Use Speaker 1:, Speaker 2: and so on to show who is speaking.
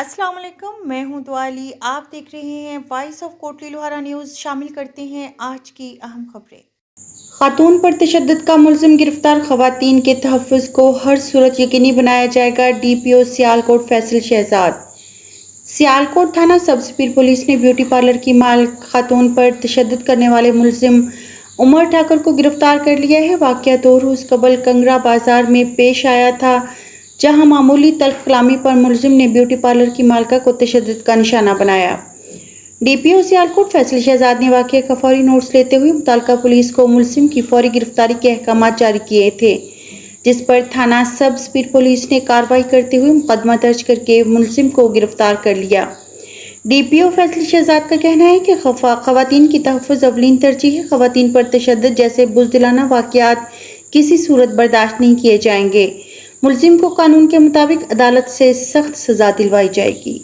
Speaker 1: السلام علیکم، میں ہوں دعالی۔ آپ دیکھ رہے ہیں voice of Kotli Lohara news. شامل کرتے ہیں آج کی اہم خبریں۔ خاتون پر تشدد کا ملزم گرفتار، خواتین کے تحفظ کو ہر صورت یقینی بنایا جائے گا، ڈی پی او سیالکوٹ فیصل شہزاد۔ سیالکوٹ تھانہ سب سپیر پولیس نے بیوٹی پارلر کی مالک خاتون پر تشدد کرنے والے ملزم عمر ٹھاکر کو گرفتار کر لیا ہے۔ واقعہ 2 روز قبل کنگرا بازار میں پیش آیا تھا، جہاں معمولی تلخ کلامی پر ملزم نے بیوٹی پارلر کی مالکہ کو تشدد کا نشانہ بنایا۔ ڈی پی او سیالکوٹ فیصل شہزاد نے واقعے کا فوری نوٹس لیتے ہوئے متعلقہ پولیس کو ملزم کی فوری گرفتاری کے احکامات جاری کیے تھے، جس پر تھانہ سب سپیر پولیس نے کارروائی کرتے ہوئے مقدمہ درج کر کے ملزم کو گرفتار کر لیا۔ ڈی پی او فیصل شہزاد کا کہنا ہے کہ خواتین کی تحفظ اولین ترجیح ہے۔ خواتین پر تشدد جیسے بزدلانہ واقعات کسی صورت برداشت نہیں کیے جائیں گے۔ ملزم کو قانون کے مطابق عدالت سے سخت سزا دلوائی جائے گی۔